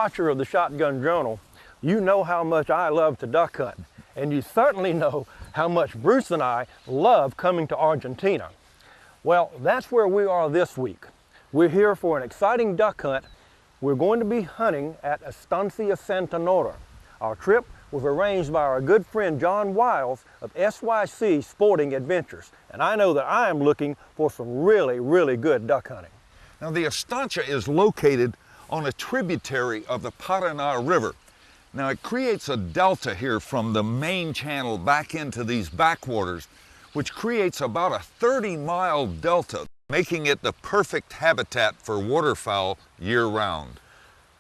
watcher of the Shotgun Journal, you know how much I love to duck hunt, and you certainly know how much Bruce and I love coming to Argentina. Well, that's where we are this week. We're here for an exciting duck hunt. We're going to be hunting at Estancia Santa Nora. Our trip was arranged by our good friend John Wiles of SYC Sporting Adventures, and I know that I am looking for some really good duck hunting. Now, the Estancia is located on a tributary of the Paraná River. Now, it creates a delta here from the main channel back into these backwaters, which creates about a 30-mile delta, making it the perfect habitat for waterfowl year-round.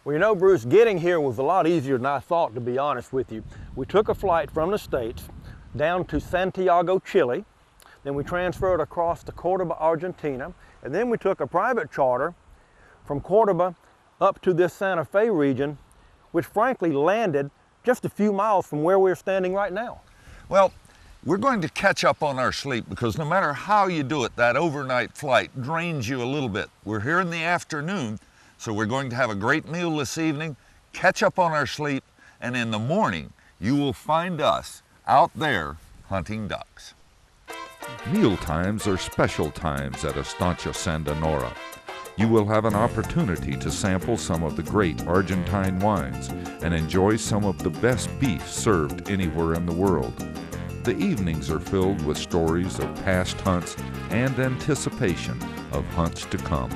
Well, you know, Bruce, getting here was a lot easier than I thought, to be honest with you. We took a flight from the States down to Santiago, Chile. Then we transferred across to Cordoba, Argentina. And then we took a private charter from Cordoba up to this Santa Fe region, which frankly landed just a few miles from where we're standing right now. Well, we're going to catch up on our sleep because no matter how you do it, that overnight flight drains you a little bit. We're here in the afternoon, so we're going to have a great meal this evening, catch up on our sleep, and in the morning, you will find us out there hunting ducks. Meal times are special times at Estancia Santa Nora. You will have an opportunity to sample some of the great Argentine wines and enjoy some of the best beef served anywhere in the world. The evenings are filled with stories of past hunts and anticipation of hunts to come.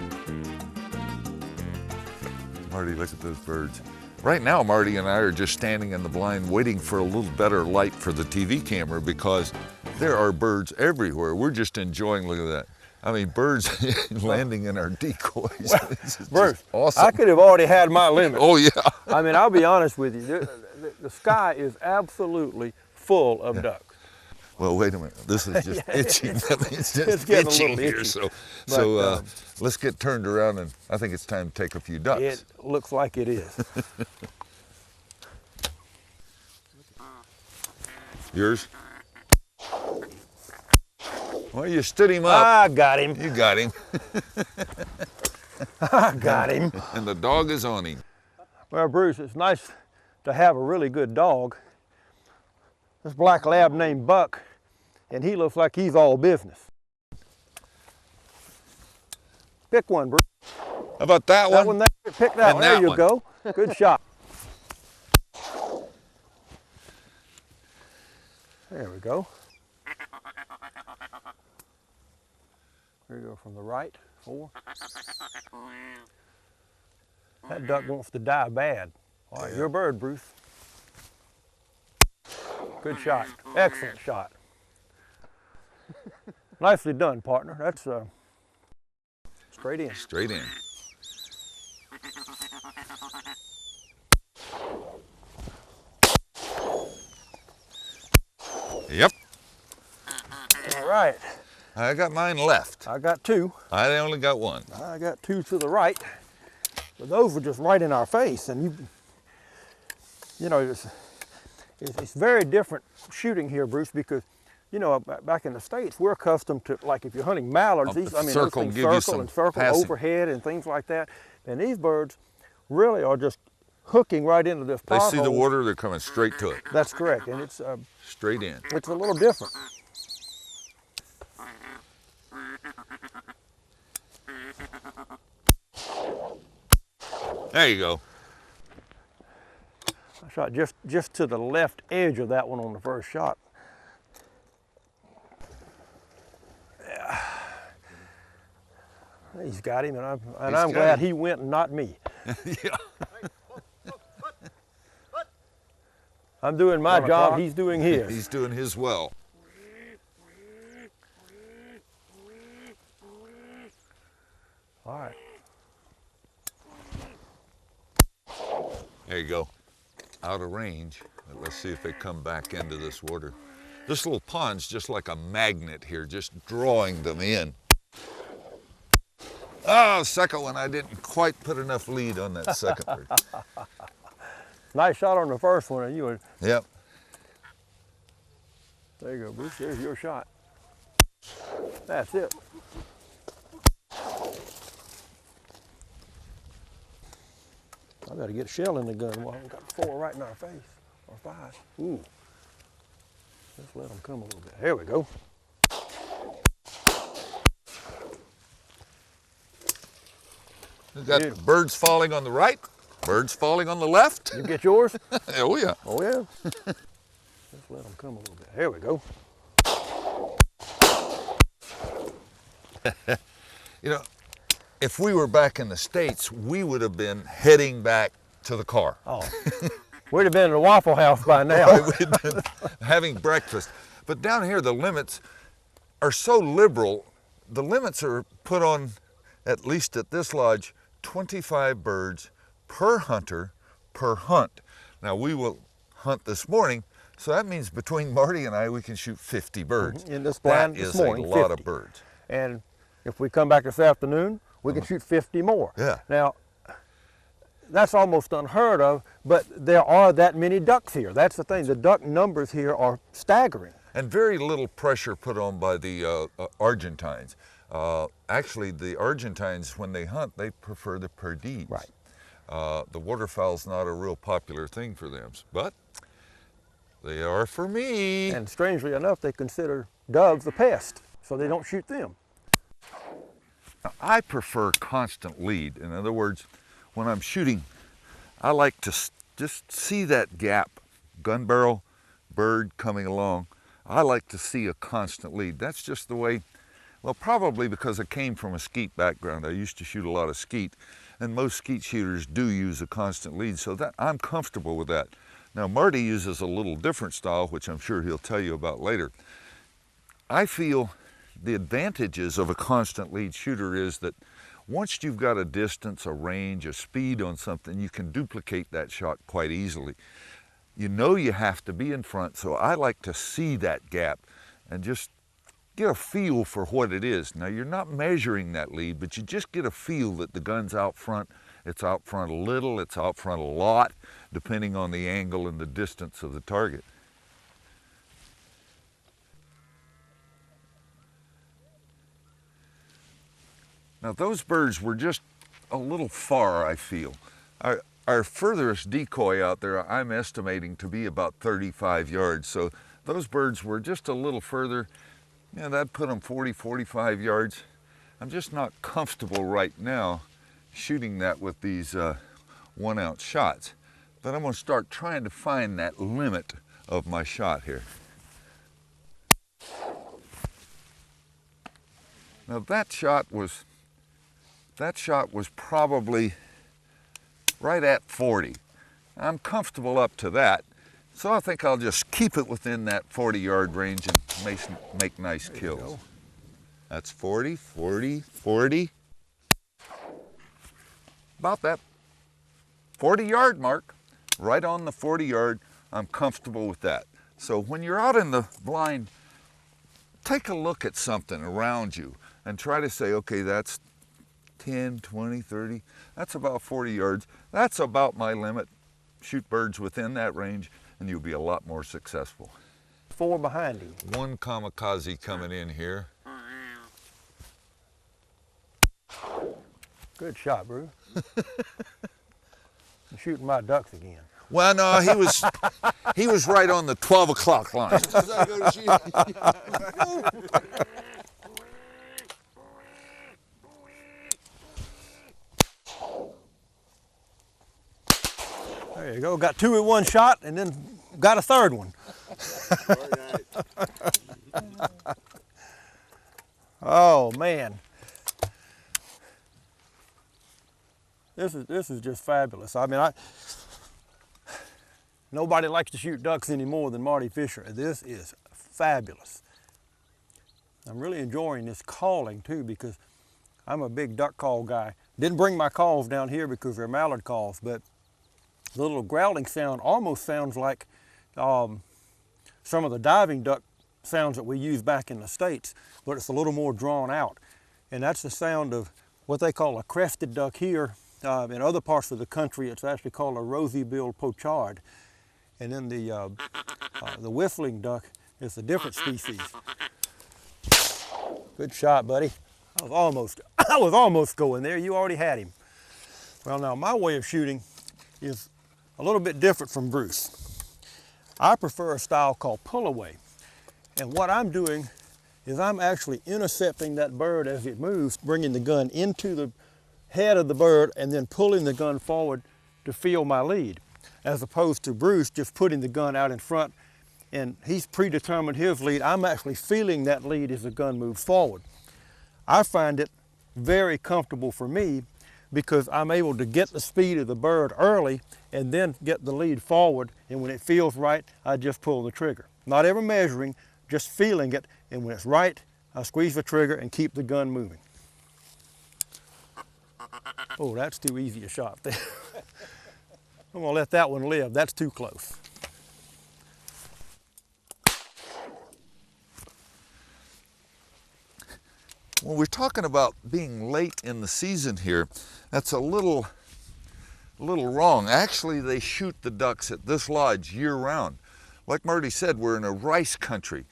Marty, look at those birds. Right now, Marty and I are just standing in the blind waiting for a little better light for the TV camera because there are birds everywhere. We're just enjoying, look at that. I mean, birds landing in our decoys. Bruce, awesome. I could have already had my limit. Oh, yeah. I mean, I'll be honest with you. The sky is absolutely full of ducks. Well, wait a minute. This is just itching. It's just It's getting itching a little here. itchy. So let's get turned around, and I think it's time to take a few ducks. It looks like it is. Yours? Well, you stood him up. I got him. You got him. I got him. And the dog is on him. Well, Bruce, it's nice to have a really good dog. This black lab named Buck, and he looks like he's all business. Pick one, Bruce. How about that one? That one there. Pick that And one. There that you one. go. Good shot. There we go. Here you go from the right, 4. That duck wants to die bad. All right, your bird, Bruce. Good shot. Excellent shot. Nicely done, partner. That's straight in. Straight in. Yep. All right. I got mine left. I got 2. I only got 1. I got 2 to the right. But those were just right in our face, and you know, it's very different shooting here, Bruce, because you know, back in the States, we're accustomed to, like, if you're hunting mallards, these, I mean, those things circle and circle overhead and things like that. And these birds really are just hooking right into this pothole. They see the water, they're coming straight to it. That's correct, and it's straight in. It's a little different. There you go. I shot just to the left edge of that one on the first shot. Yeah. He's got him, and I'm glad he went and not me. Yeah. I'm doing my job, he's doing his. He's doing his well. All right. There you go. Out of range. Let's see if they come back into this water. This little pond's just like a magnet here, just drawing them in. Oh, second one, I didn't quite put enough lead on that second bird. Nice shot on the first one, and you would. Yep. There you go, Bruce. There's your shot. That's it. I better get a shell in the gun. Well, we got 4 right in our face, or 5. Ooh. Let's let them come a little bit. There we go. We've got birds falling on the right, birds falling on the left. You get yours? Oh yeah. Oh yeah. Let's let them come a little bit. There we go. You know, if we were back in the States, we would have been heading back to the car. Oh, we'd have been in a Waffle House by now. We'd been having breakfast. But down here, the limits are so liberal. The limits are put on, at least at this lodge, 25 birds per hunter per hunt. Now, we will hunt this morning, so that means between Marty and I, we can shoot 50 birds. In this blind that this is morning, a lot 50. of birds. And if we come back this afternoon, we can shoot 50 more. Yeah. Now, that's almost unheard of, but there are that many ducks here. That's the thing. The duck numbers here are staggering. And very little pressure put on by the Argentines. Actually, the Argentines, when they hunt, they prefer the perdiz. Right. The waterfowl's not a real popular thing for them, but they are for me. And strangely enough, they consider doves a pest, so they don't shoot them. I prefer constant lead. In other words, when I'm shooting, I like to just see that gap, gun barrel, bird coming along. I like to see a constant lead. That's just the way, well, probably because I came from a skeet background. I used to shoot a lot of skeet, and most skeet shooters do use a constant lead, so that I'm comfortable with that. Now, Marty uses a little different style, which I'm sure he'll tell you about later. I feel the advantages of a constant lead shooter is that once you've got a distance, a range, a speed on something, you can duplicate that shot quite easily. You know you have to be in front, so I like to see that gap and just get a feel for what it is. Now, you're not measuring that lead, but you just get a feel that the gun's out front. It's out front a little, it's out front a lot, depending on the angle and the distance of the target. Now, those birds were just a little far, I feel. Our furthest decoy out there, I'm estimating to be about 35 yards. So those birds were just a little further. Yeah, that put them 40, 45 yards. I'm just not comfortable right now shooting that with these 1 ounce shots. But I'm gonna start trying to find that limit of my shot here. Now that shot was probably right at 40. I'm comfortable up to that, so I think I'll just keep it within that 40-yard range and make nice kills. That's 40, 40, 40. About that 40-yard mark, right on the 40-yard, I'm comfortable with that. So when you're out in the blind, take a look at something around you and try to say, okay, that's 10, 20, 30, that's about 40 yards. That's about my limit. Shoot birds within that range and you'll be a lot more successful. 4 behind him. One kamikaze coming in here. Good shot, Bruce. I'm shooting my ducks again. Well, no, he was right on the 12 o'clock line. There you go. Got 2 in 1 shot, and then got a 3rd one. Oh man, this is just fabulous. I mean, nobody likes to shoot ducks any more than Marty Fisher. This is fabulous. I'm really enjoying this calling too, because I'm a big duck call guy. Didn't bring my calls down here because they're mallard calls, but the little growling sound almost sounds like some of the diving duck sounds that we use back in the States, but it's a little more drawn out. And that's the sound of what they call a crested duck here. In other parts of the country, it's actually called a rosy-billed pochard. And then the whistling duck is a different species. Good shot, buddy. I was almost going there. You already had him. Well, now my way of shooting is a little bit different from Bruce. I prefer a style called pull away. And what I'm doing is I'm actually intercepting that bird as it moves, bringing the gun into the head of the bird and then pulling the gun forward to feel my lead, as opposed to Bruce just putting the gun out in front and he's predetermined his lead. I'm actually feeling that lead as the gun moves forward. I find it very comfortable for me because I'm able to get the speed of the bird early and then get the lead forward, and when it feels right, I just pull the trigger. Not ever measuring, just feeling it, and when it's right, I squeeze the trigger and keep the gun moving. Oh, that's too easy a shot there. I'm gonna let that one live, that's too close. When we're talking about being late in the season here, that's a little wrong. Actually, they shoot the ducks at this lodge year-round. Like Marty said, we're in a rice country,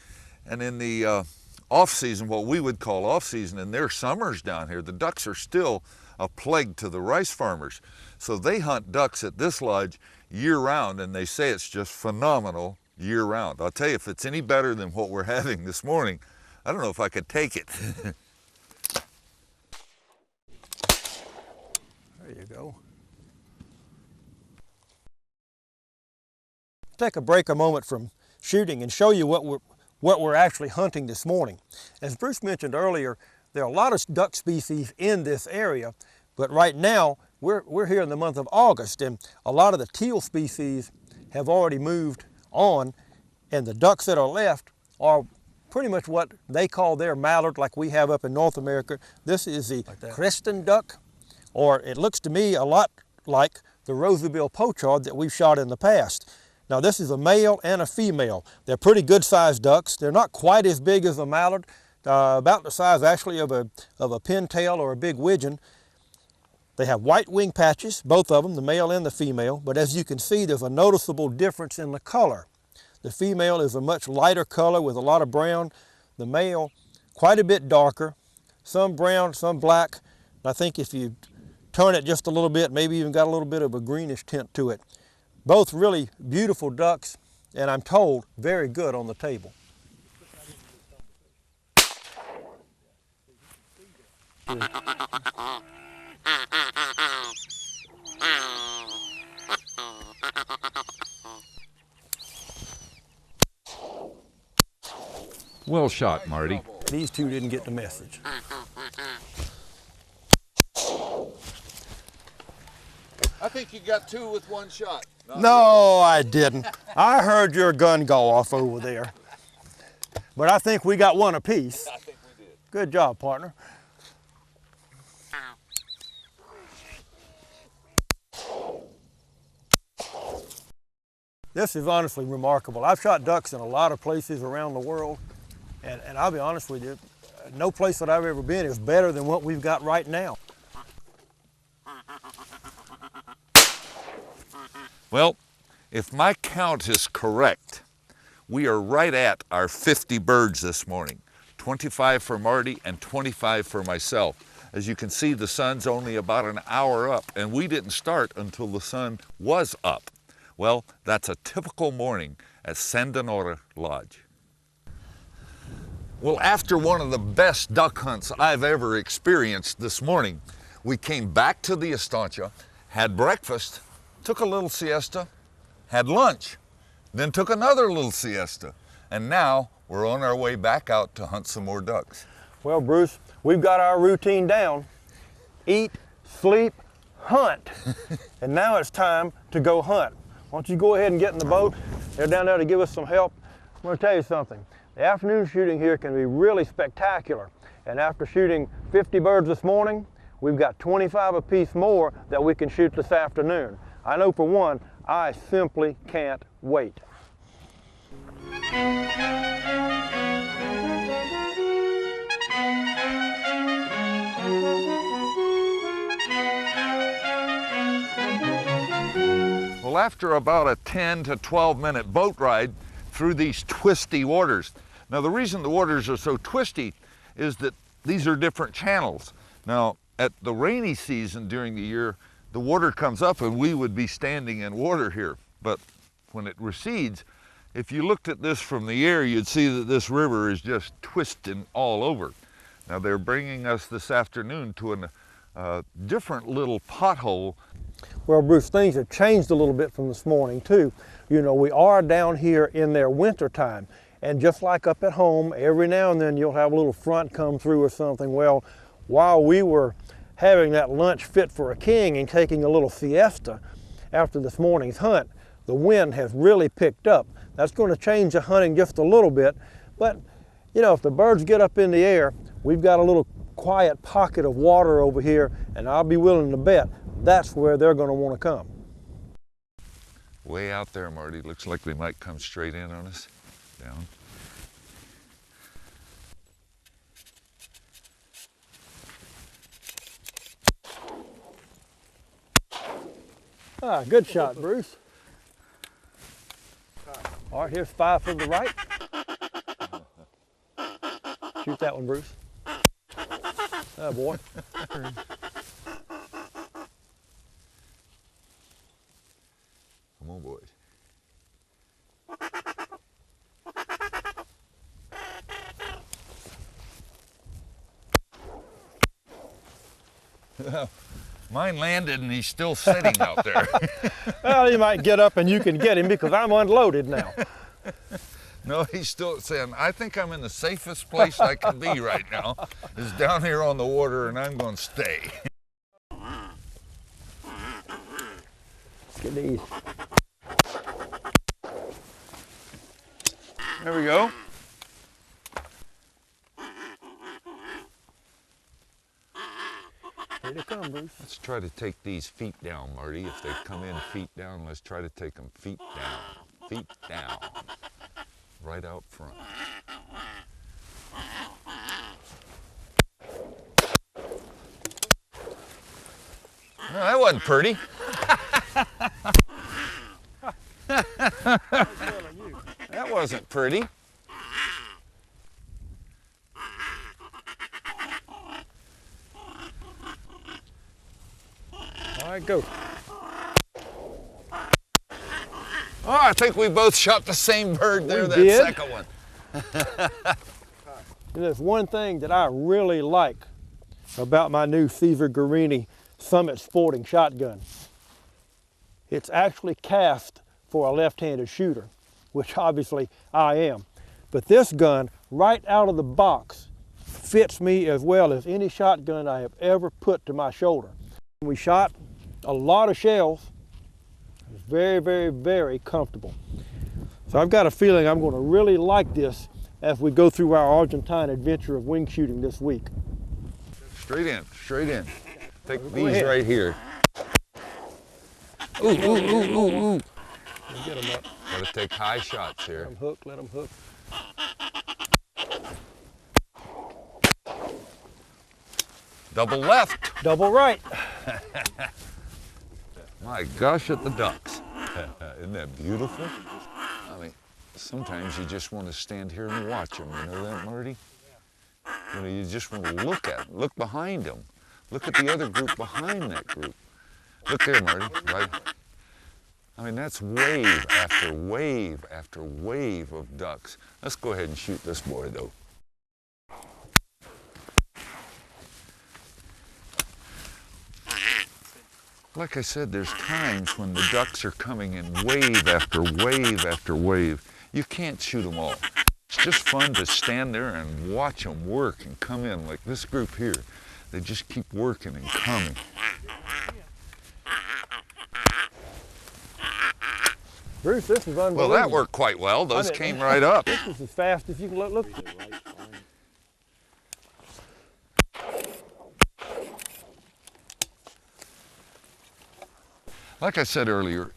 and in the off-season, what we would call off-season, in their summers down here, the ducks are still a plague to the rice farmers. So they hunt ducks at this lodge year-round, and they say it's just phenomenal year-round. I'll tell you, if it's any better than what we're having this morning, I don't know if I could take it. There you go. Take a break a moment from shooting and show you what we're actually hunting this morning. As Bruce mentioned earlier, there are a lot of duck species in this area, but right now we're here in the month of August, and a lot of the teal species have already moved on, and the ducks that are left are pretty much what they call their mallard, like we have up in North America. This is the crested duck, or it looks to me a lot like the rosy-bill pochard that we've shot in the past. Now this is a male and a female. They're pretty good sized ducks. They're not quite as big as a mallard, about the size actually of a pintail or a big widgeon. They have white wing patches, both of them, the male and the female, but as you can see, there's a noticeable difference in the color. The female is a much lighter color with a lot of brown. The male, quite a bit darker, some brown, some black. I think if you turn it just a little bit, maybe even got a little bit of a greenish tint to it. Both really beautiful ducks, and I'm told very good on the table. Well shot, Marty. These two didn't get the message. I think you got two with one shot. No, I didn't. I heard your gun go off over there. But I think we got one apiece. I think we did. Good job, partner. This is honestly remarkable. I've shot ducks in a lot of places around the world, and I'll be honest with you, no place that I've ever been is better than what we've got right now. Well, if my count is correct, we are right at our 50 birds this morning. 25 for Marty and 25 for myself. As you can see, the sun's only about an hour up, and we didn't start until the sun was up. Well, that's a typical morning at Sandonora Lodge. Well, after one of the best duck hunts I've ever experienced this morning, we came back to the estancia, had breakfast, took a little siesta, had lunch, then took another little siesta, and now we're on our way back out to hunt some more ducks. Well, Bruce, we've got our routine down. Eat, sleep, hunt. And now it's time to go hunt. Why don't you go ahead and get in the boat? They're down there to give us some help. I'm going to tell you something. The afternoon shooting here can be really spectacular. And after shooting 50 birds this morning, we've got 25 apiece more that we can shoot this afternoon. I know for one, I simply can't wait. Well, after about a 10 to 12 minute boat ride through these twisty waters. Now, the reason the waters are so twisty is that these are different channels. Now, at the rainy season during the year, the water comes up and we would be standing in water here. But when it recedes, if you looked at this from the air, you'd see that this river is just twisting all over. Now they're bringing us this afternoon to a different little pothole. Well, Bruce, things have changed a little bit from this morning too. You know, we are down here in their winter time, and just like up at home, every now and then you'll have a little front come through or something. Well, while we were having that lunch fit for a king and taking a little siesta after this morning's hunt, the wind has really picked up. That's going to change the hunting just a little bit, but you know, if the birds get up in the air, we've got a little quiet pocket of water over here, and I'll be willing to bet that's where they're going to want to come. Way out there, Marty, looks like they might come straight in on us. Down. Ah, good shot, Bruce. All right, here's 5 from the right. Shoot that one, Bruce. Oh, boy. Come on, boys. Mine landed and he's still sitting out there. Well, he might get up and you can get him because I'm unloaded now. No, he's still saying, I think I'm in the safest place I can be right now, is down here on the water, and I'm going to stay. Get these. There we go. Here they come, Bruce. Let's try to take these feet down, Marty. If they come in feet down, let's try to take them feet down. Feet down. Right out front. No, that wasn't pretty. That wasn't pretty. All right, go. Oh, I think we both shot the same bird there, that did. second one. There's one thing that I really like about my new Caesar Guerini Summit Sporting shotgun. It's actually cast for a left-handed shooter, which obviously I am. But this gun, right out of the box, fits me as well as any shotgun I have ever put to my shoulder. We shot a lot of shells. It was very, very, very comfortable. So I've got a feeling I'm going to really like this as we go through our Argentine adventure of wing shooting this week. Straight in, straight in. Take these right here. Ooh, ooh, ooh, ooh, ooh. Get them up. Gotta take high shots here. Let them hook, let them hook. Double left. Double right. My gosh, at the ducks. Isn't that beautiful? I mean, sometimes you just want to stand here and watch them. You know that, Marty? You know, you just want to look at them. Look behind them. Look at the other group behind that group. Look there, Marty, right? I mean, that's wave after wave after wave of ducks. Let's go ahead and shoot this boy, though. Like I said, there's times when the ducks are coming in wave after wave after wave. You can't shoot them all. It's just fun to stand there and watch them work and come in like this group here. They just keep working and coming. Bruce, this is unbelievable. Well, that worked quite well. Those came right up. This is as fast as you can look. Like I said earlier,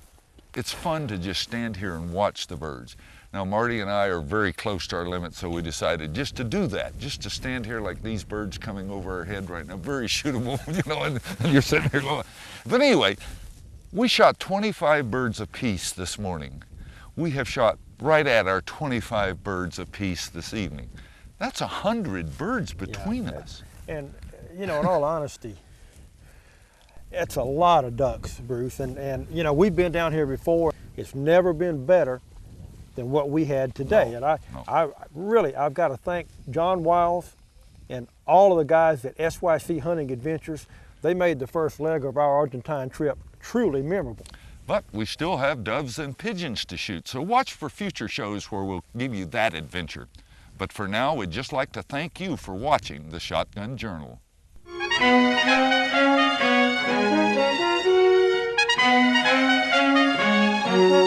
it's fun to just stand here and watch the birds. Now, Marty and I are very close to our limit, so we decided just to do that, just to stand here like these birds coming over our head right now, very shootable, you know, and you're sitting here going. But anyway, we shot 25 birds apiece this morning. We have shot right at our 25 birds apiece this evening. That's 100 birds between us. And, you know, in all honesty, It's a lot of ducks, Bruce, and you know, we've been down here before. It's never been better than what we had today. No, And no. I've got to thank John Wiles and all of the guys at SYC Hunting Adventures. They made the first leg of our Argentine trip truly memorable. But we still have doves and pigeons to shoot, so watch for future shows where we'll give you that adventure. But for now, we'd just like to thank you for watching the Shotgun Journal. Thank you.